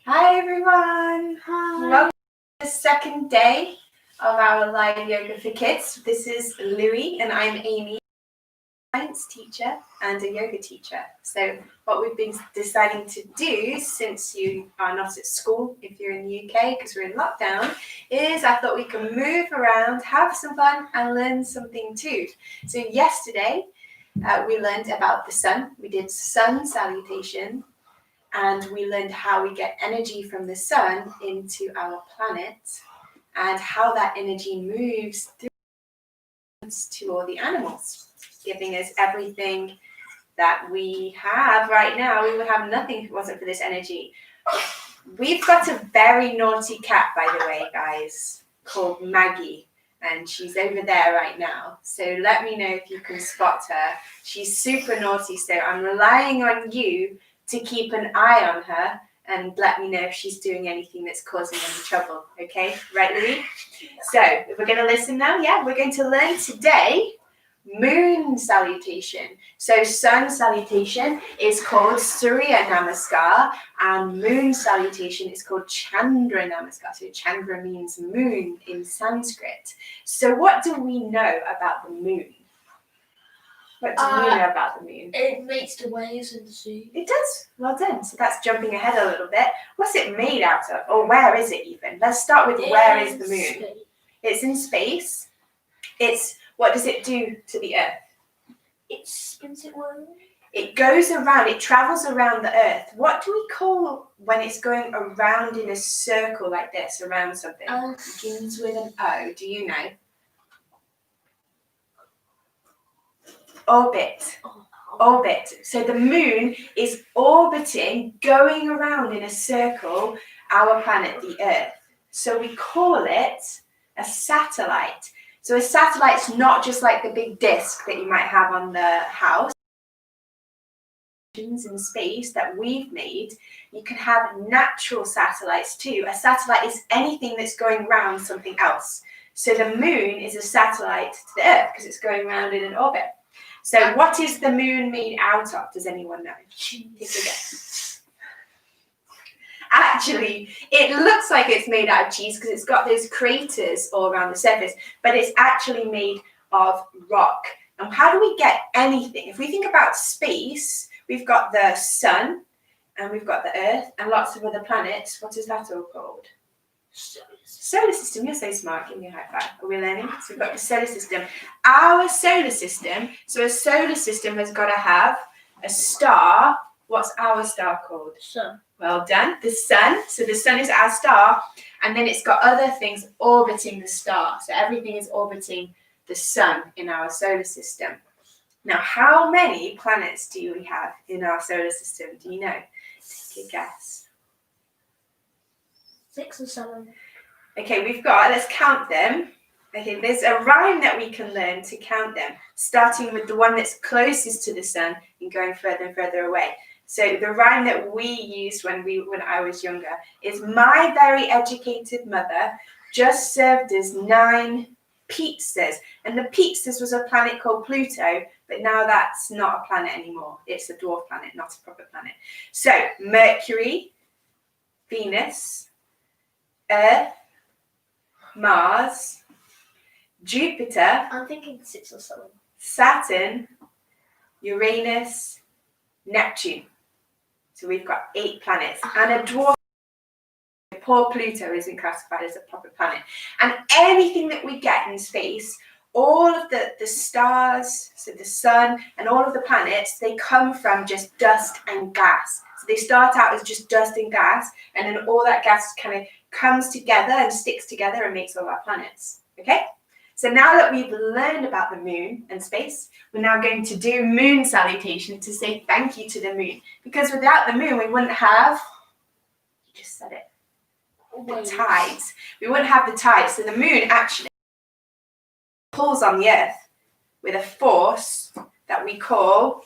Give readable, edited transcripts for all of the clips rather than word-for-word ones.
Hi everyone! Hi. Welcome to the second day of our live yoga for kids. This is Louie and I'm Amy, a science teacher and a yoga teacher. So what we've been deciding to do since you are not at school, if you're in the UK because we're in lockdown, is I thought we can move around, have some fun and learn something too. So yesterday we learned about the sun. We did sun salutation. And we learned how we get energy from the sun into our planet and how that energy moves through to all the animals, giving us everything that we have right now. We would have nothing if it wasn't for this energy. We've got a very naughty cat, by the way, guys, called Maggie. And she's over there right now. So let me know if you can spot her. She's super naughty, so I'm relying on you to keep an eye on her and let me know if she's doing anything that's causing any trouble, okay? Right, Louie? So, we're going to listen now, yeah? We're going to learn today moon salutation. So, sun salutation is called Surya Namaskar and moon salutation is called Chandra Namaskar. So, Chandra means moon in Sanskrit. So, what do we know about the moon? What do you know about the moon? It makes the waves in the sea. It does. Well done. So that's jumping ahead a little bit. What's it made out of? Or where is it even? Let's start with where is the moon? Space. It's in space. What does it do to the Earth? It spins it around. It goes around, it travels around the Earth. What do we call when it's going around in a circle like this, around something? Begins with an O. Do you know? Orbit. Orbit. So the moon is orbiting, going around in a circle, our planet, the Earth. So we call it a satellite. So a satellite's not just like the big disc that you might have on the house. In space that we've made, you can have natural satellites too. A satellite is anything that's going around something else. So the moon is a satellite to the Earth because it's going around in an orbit. So what is the moon made out of? Does anyone know? Take a guess. Actually, it looks like it's made out of cheese because it's got those craters all around the surface, but it's actually made of rock. And how do we get anything? If we think about space, we've got the sun, and we've got the Earth, and lots of other planets. What is that all called? Solar system. You're so smart. Give me a high five. Are we learning? So we've got the solar system. Our solar system. So a solar system has got to have a star. What's our star called? Sun. Well done. The sun. So the sun is our star, and then it's got other things orbiting the star. So everything is orbiting the sun in our solar system. Now, how many planets do we have in our solar system? Do you know? Take a guess. 6 or 7. Okay, let's count them. Okay, there's a rhyme that we can learn to count them, starting with the one that's closest to the sun and going further and further away. So the rhyme that we used when I was younger is, my very educated mother just served us 9 pizzas. And the pizzas was a planet called Pluto, but now that's not a planet anymore. It's a dwarf planet, not a proper planet. So Mercury, Venus, Earth, Mars, Jupiter, I'm thinking 6 or 7. Saturn, Uranus, Neptune. So we've got 8 planets. And a dwarf, poor Pluto, isn't classified as a proper planet. And anything that we get in space, all of the stars, so the sun, and all of the planets, they come from just dust and gas. So they start out as just dust and gas, and then all that gas kind of comes together and sticks together and makes all our planets. Okay? So now that we've learned about the moon and space, we're now going to do moon salutation to say thank you to the moon. Because without the moon, we wouldn't have, you just said it, the tides. We wouldn't have the tides. So the moon actually pulls on the Earth with a force that we call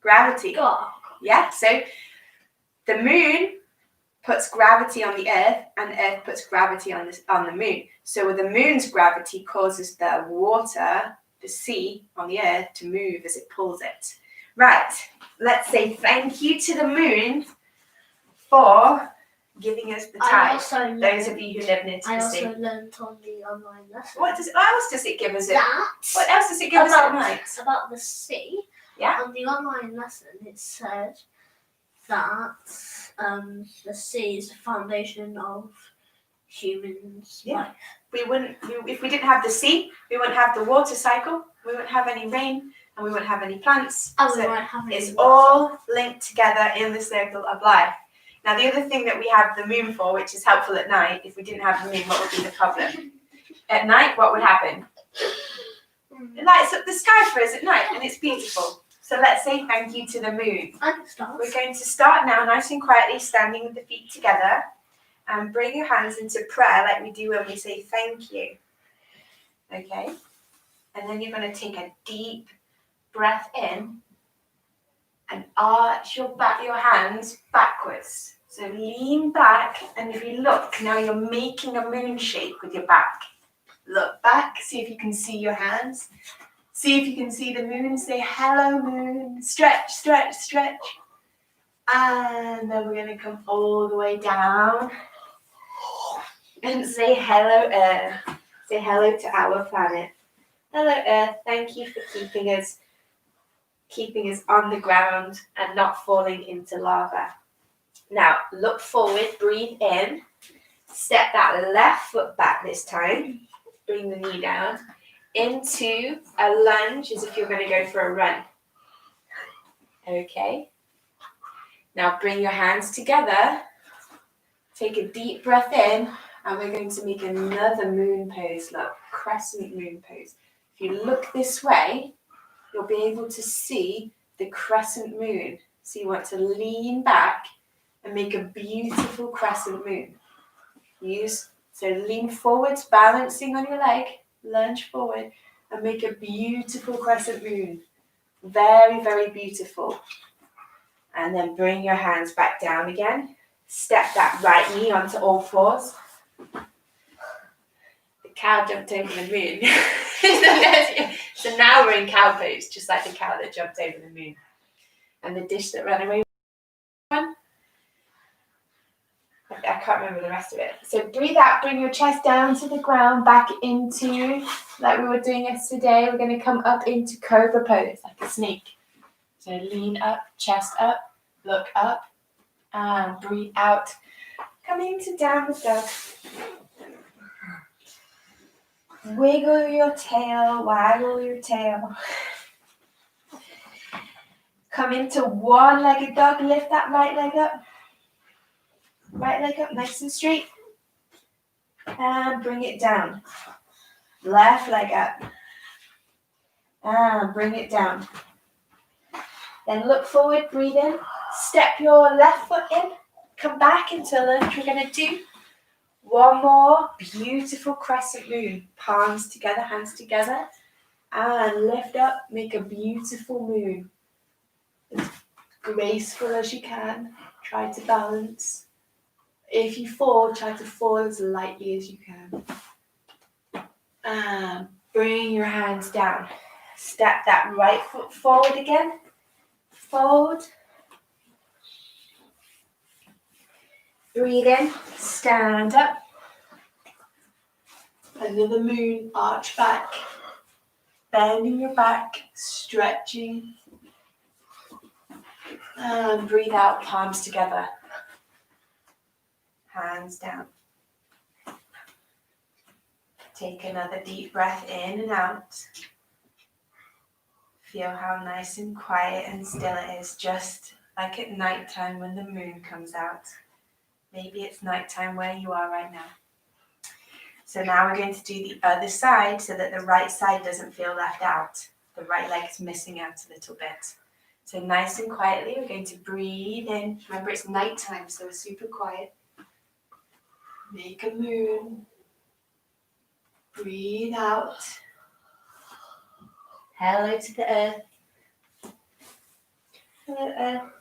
gravity. Yeah, so the moon puts gravity on the Earth, and Earth puts gravity on the moon. So the moon's gravity causes the water, the sea on the Earth, to move as it pulls it. Right, let's say thank you to the moon for giving us the tide. Those of you who live near I the also sea. learned on the online lesson. What else does it give us? What That else does it give us at night? about the sea. Yeah. On the online lesson, it said that the sea is the foundation of humans' Yeah. life. If we didn't have the sea, we wouldn't have the water cycle, we wouldn't have any rain, and we wouldn't have any plants. And So we might have it's water. all linked together in the circle of life. Now, the other thing that we have the moon for, which is helpful at night, if we didn't have the moon, what would be the problem? At night, what would happen? It lights up the sky for us at night, and it's beautiful. So let's say thank you to the moon. I can start. We're going to start now, nice and quietly, standing with the feet together, and bring your hands into prayer like we do when we say thank you. Okay? And then you're going to take a deep breath in and arch your hands backwards. So lean back, and if you look, now you're making a moon shape with your back. Look back, see if you can see your hands. See if you can see the moon. Say hello moon. Stretch, stretch, stretch. And then we're going to come all the way down and say hello Earth. Say hello to our planet. Hello Earth, thank you for keeping us on the ground and not falling into lava. Now look forward, breathe in, step that left foot back this time, bring the knee down, into a lunge as if you're going to go for a run. Okay. Now bring your hands together, take a deep breath in, and we're going to make another moon pose, look, crescent moon pose. If you look this way, you'll be able to see the crescent moon. So you want to lean back and make a beautiful crescent moon. So lean forwards, balancing on your leg, lunge forward, and make a beautiful crescent moon. Very, very beautiful. And then bring your hands back down again. Step that right knee onto all fours. The cow jumped over the moon. So now we're in cow pose, just like the cow that jumped over the moon. And the dish that ran away. I can't remember the rest of it. So breathe out, bring your chest down to the ground, back into, like we were doing yesterday, we're going to come up into cobra pose, like a snake. So lean up, chest up, look up, and breathe out. Coming to downward dog. Wiggle your tail, waggle your tail. Come into one-legged dog, lift that right leg up. Right leg up, nice and straight. And bring it down. Left leg up. And bring it down. Then look forward, breathe in. Step your left foot in. Come back into lunge. We're going to do one more beautiful crescent moon. Palms together, hands together. And lift up. Make a beautiful moon. As graceful as you can. Try to balance. If you fall, try to fall as lightly as you can. And bring your hands down. Step that right foot forward again. Fold. Breathe in. Stand up. Another moon. Arch back. Bending your back. Stretching. And breathe out. Palms together. Hands down. Take another deep breath in and out. Feel how nice and quiet and still it is, just like at nighttime when the moon comes out. Maybe it's nighttime where you are right now. So now we're going to do the other side so that the right side doesn't feel left out. The right leg is missing out a little bit. So nice and quietly, we're going to breathe in. Remember, it's nighttime, so we're super quiet. Make a moon. Breathe out. Hello to the earth. Hello, earth.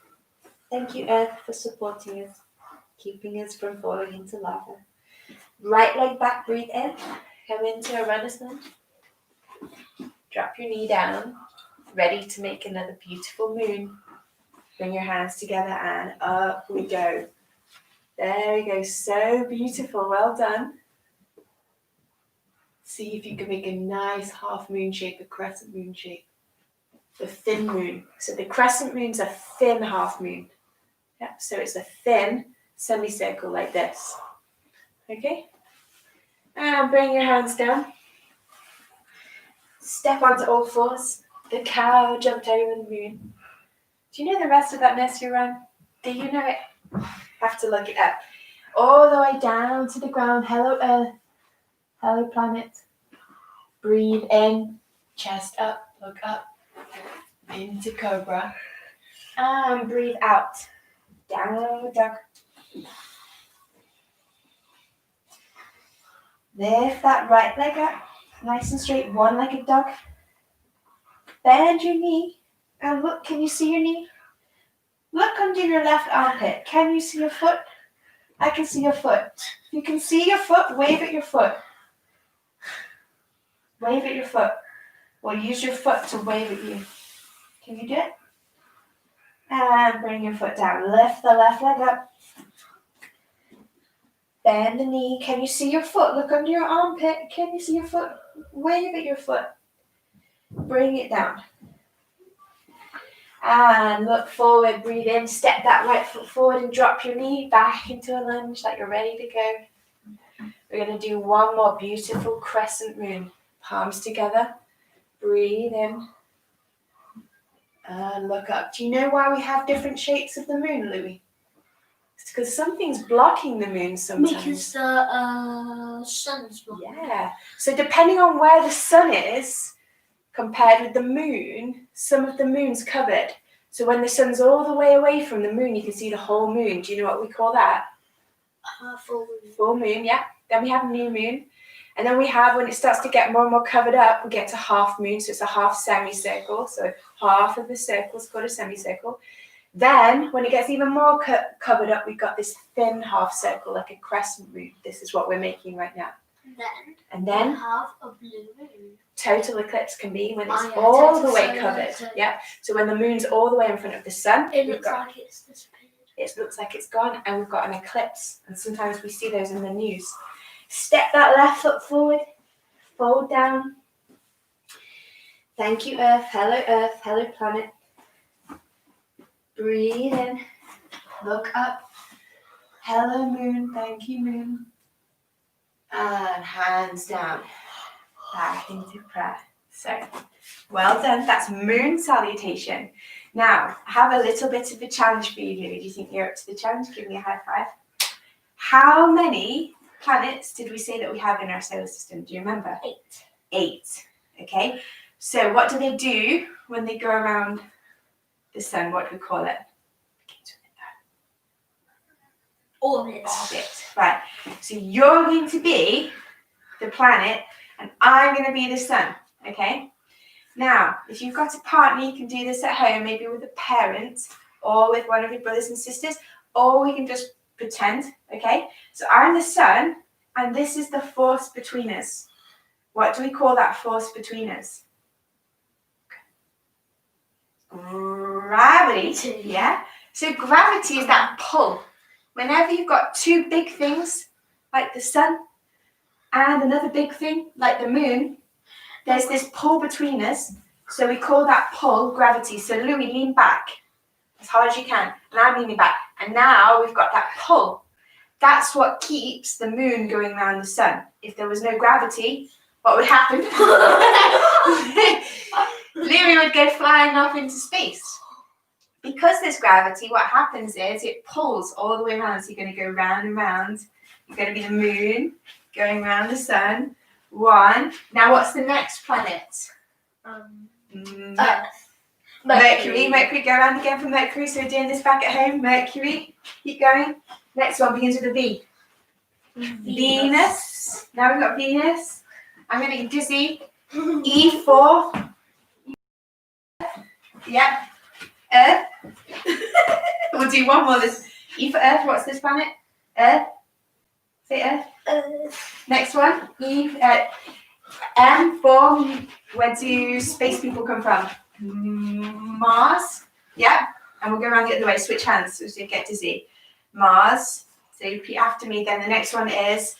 Thank you, earth, for supporting us, keeping us from falling into lava. Right leg back, breathe in. Come into a runner's lunge. Drop your knee down. Ready to make another beautiful moon. Bring your hands together and up we go. There we go, so beautiful, well done. See if you can make a nice half moon shape, a crescent moon shape. The thin moon. So the crescent moon's a thin half moon. Yeah, so it's a thin semicircle like this. Okay? And bring your hands down. Step onto all fours. The cow jumped over the moon. Do you know the rest of that nursery rhyme? Do you know it? Have to look it up. All the way down to the ground. Hello Earth. Hello planet. Breathe in. Chest up. Look up. Into cobra. And breathe out. Downward dog. Lift that right leg up. Nice and straight. One-legged dog. Bend your knee. And look, can you see your knee? Look under your left armpit. Can you see your foot? I can see your foot. If you can see your foot, wave at your foot. Wave at your foot. Or use your foot to wave at you. Can you do it? And bring your foot down. Lift the left leg up. Bend the knee. Can you see your foot? Look under your armpit. Can you see your foot? Wave at your foot. Bring it down. And look forward, breathe in, step that right foot forward and drop your knee back into a lunge like you're ready to go. We're going to do one more beautiful crescent moon. Palms together. Breathe in. And look up. Do you know why we have different shapes of the moon, Louis? It's because something's blocking the moon sometimes. Because the sun's blocking. Yeah. So depending on where the sun is, compared with the moon, some of the moon's covered. So when the sun's all the way away from the moon, you can see the whole moon. Do you know what we call that? Full moon. Full moon, yeah. Then we have new moon. And then we have, when it starts to get more and more covered up, we get to half moon. So it's a half semicircle. So half of the circle is called a semicircle. Then when it gets even more covered up, we've got this thin half circle, like a crescent moon. This is what we're making right now. And then we have a blue moon. Total eclipse can be when it's all the way covered. Yeah. So when the moon's all the way in front of the sun, it looks like it's disappeared. It looks like it's gone, and we've got an eclipse. And sometimes we see those in the news. Step that left foot forward. Fold down. Thank you, Earth. Hello, planet. Breathe in. Look up. Hello, moon. Thank you, moon. And hands down. Back into prayer. So, well done. That's moon salutation. Now, I have a little bit of a challenge for you, Louis. Do you think you're up to the challenge? Give me a high five. How many planets did we say that we have in our solar system? Do you remember? 8. 8. Okay. So, what do they do when they go around the sun? What do we call it? Orbit. Right. So you're going to be the planet and I'm going to be the sun. Okay. Now, if you've got a partner, you can do this at home, maybe with a parent or with one of your brothers and sisters, or we can just pretend. Okay. So I'm the sun and this is the force between us. What do we call that force between us? Gravity. Yeah. So gravity is that pull. Whenever you've got two big things, like the sun, and another big thing, like the moon, there's this pull between us. So we call that pull gravity. So Louis, lean back as hard as you can. And I'm leaning back. And now we've got that pull. That's what keeps the moon going around the sun. If there was no gravity, what would happen? Louis would go flying off into space. Because there's gravity, what happens is it pulls all the way around. So you're going to go round and round. You're going to be the moon going around the sun. 1. Now what's the next planet? Earth. Mercury. Go around again for Mercury. So we're doing this back at home. Mercury. Keep going. Next one begins with a V. Venus. Now we've got Venus. I'm going to get dizzy. E4. Yep. Earth. We'll do one more. This E for Earth. What's this planet? Earth. Say Earth. Next one. E. M for where do space people come from? Mars. Yeah. And we'll go around the other way. Switch hands so you get dizzy. Mars. So you repeat after me. Then the next one is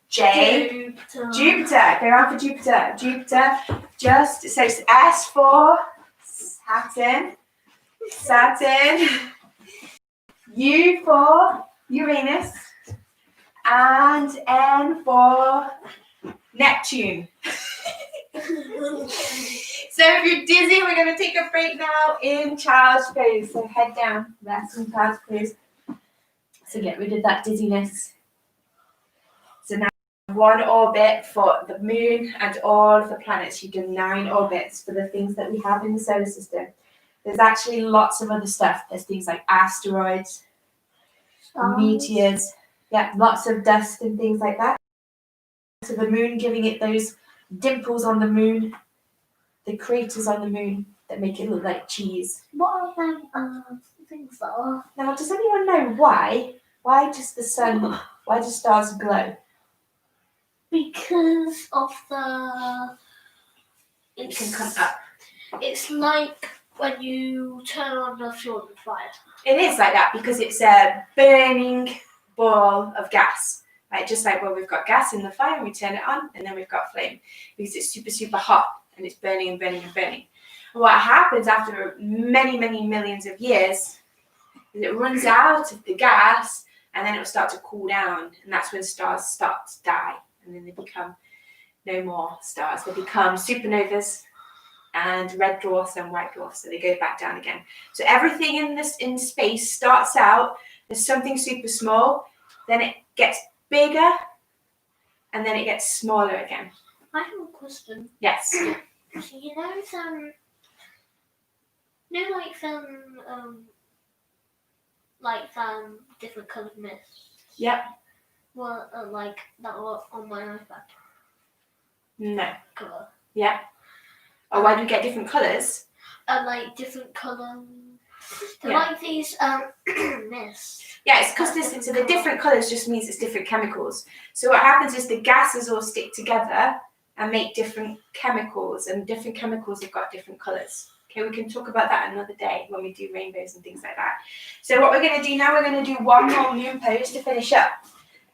J. Jupiter. Go around for Jupiter. Jupiter. Just so it's S for Saturn. Saturn. U for Uranus. And N for Neptune. So if you're dizzy, we're going to take a break now in child's pose. So head down, rest in child's pose. So get rid of that dizziness. So now one orbit for the moon and all of the planets. You've done 9 orbits for the things that we have in the solar system. There's actually lots of other stuff. There's things like asteroids, meteors, yeah, lots of dust and things like that. So the moon, giving it those dimples on the moon, the craters on the moon that make it look like cheese. What are them things that are? Now, does anyone know why? Why does the sun, why do stars glow? Because of the. It can come up. It's like when you turn on the fuel fire. It is like that because it's a burning ball of gas. Right? Just like when we've got gas in the fire and we turn it on and then we've got flame because it's super, super hot and it's burning and burning and burning. And what happens after many, many millions of years is it runs out of the gas and then it will start to cool down, and that's when stars start to die and then they become no more stars. They become supernovas and red dwarfs and white dwarfs, so they go back down again. So everything in space starts out as something super small, then it gets bigger, and then it gets smaller again. I have a question. Yes. So you know some, different coloured mists. Yep. Well, like that were on my iPad. No. Colour. Yeah. Oh, why do we get different colours? Like different colour. They're Yeah. like these mists. Yeah, it's because so the different colours just means it's different chemicals. So what happens is the gases all stick together and make different chemicals, and different chemicals have got different colours. Okay, we can talk about that another day when we do rainbows and things like that. So what we're going to do now, we're going to do one more moon pose to finish up.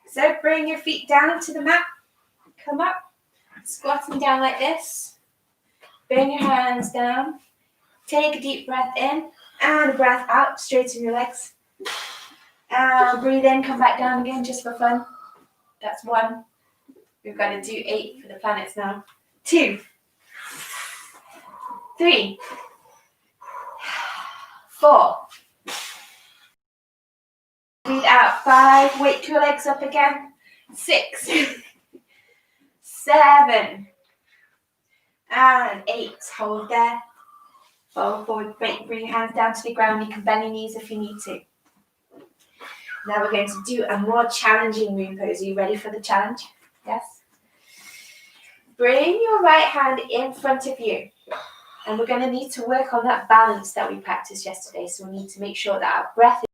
So bring your feet down to the mat. Come up, squatting down like this. Bring your hands down. Take a deep breath in and a breath out. Straighten your legs. Breathe in, come back down again just for fun. That's 1. We've got to do 8 for the planets now. 2, 3, 4. Breathe out. 5. Wake your legs up again. 6, 7, and 8. Hold there. Fold forward. Bring your hands down to the ground. You can bend your knees if you need to. Now we're going to do a more challenging moon pose. Are you ready for the challenge? Yes? Bring your right hand in front of you. And we're going to need to work on that balance that we practiced yesterday. So we need to make sure that our breath is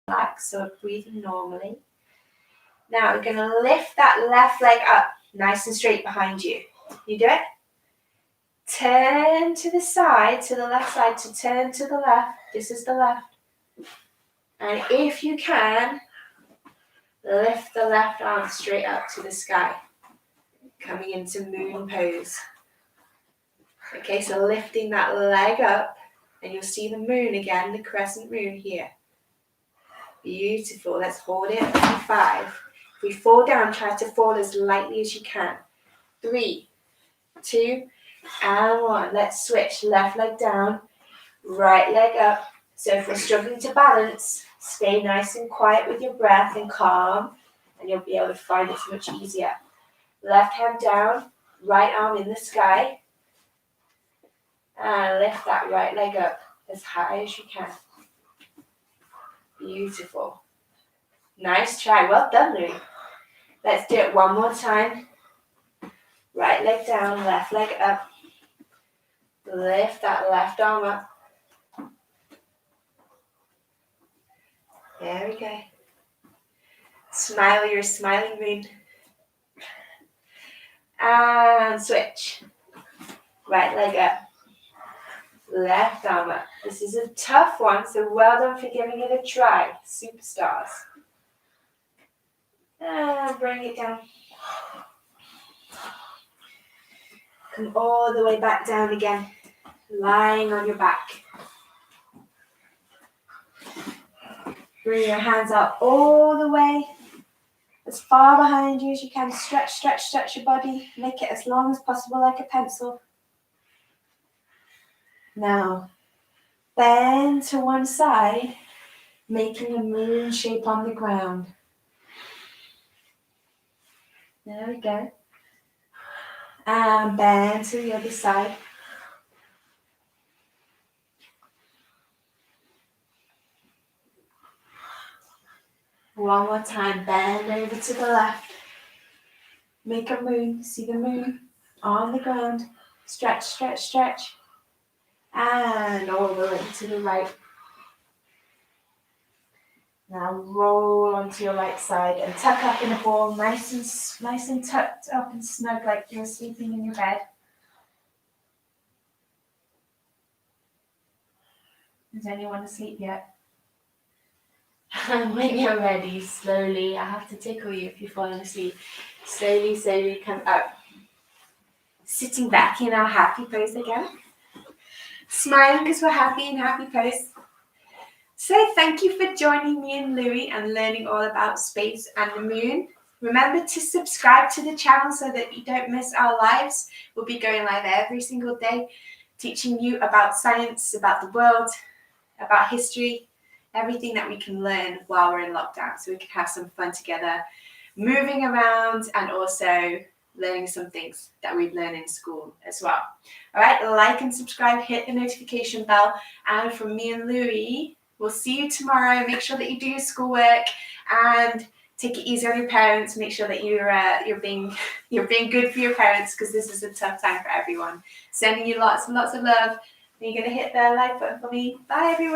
relaxed, so we're breathing normally. Now we're going to lift that left leg up, nice and straight behind you. You do it? Turn to the side, to the left side, to turn to the left. This is the left. And if you can, lift the left arm straight up to the sky, coming into moon pose. Okay, so lifting that leg up, and you'll see the moon again, the crescent moon here. Beautiful. Let's hold it for 5. If we fall down, try to fall as lightly as you can. 3, 2, and 1. Let's switch. Left leg down, right leg up. So if we're struggling to balance, stay nice and quiet with your breath and calm, and you'll be able to find it much easier. Left hand down, right arm in the sky, and lift that right leg up as high as you can. Beautiful. Nice try. Well done, Louis. Let's do it one more time. Right leg down, left leg up. Lift that left arm up. There we go. Smile, you're a smiling moon. And switch. Right leg up. left arm up. This is a tough one, so well done for giving it a try. Superstars. And bring it down. Come all the way back down again, lying on your back. Bring your hands out all the way, as far behind you as you can. Stretch, stretch, stretch your body. Make it as long as possible, like a pencil. Now, bend to one side, making a moon shape on the ground. There we go. And bend to the other side. One more time, bend over to the left. Make a moon, see the moon on the ground. Stretch, stretch, stretch. And all the way to the right. Now roll onto your right side and tuck up in a ball, nice and tucked up and snug like you're sleeping in your bed. Is anyone asleep yet? And when you're ready, slowly, I have to tickle you if you've fallen asleep. Slowly, slowly come up. Sitting back in our happy pose again. Smiling because we're happy in happy pose. So thank you for joining me and Louie and learning all about space and the moon. Remember to subscribe to the channel so that you don't miss our lives. We'll be going live every single day, teaching you about science, about the world, about history, everything that we can learn while we're in lockdown, so we can have some fun together, moving around and also learning some things that we've learned in school as well. All right, like and subscribe, hit the notification bell, and from me and Louie, we'll see you tomorrow. Make sure that you do your schoolwork and take it easy on your parents. Make sure that you're being good for your parents, because this is a tough time for everyone. Sending you lots and lots of love. Are you going to hit the like button for me? Bye, everyone.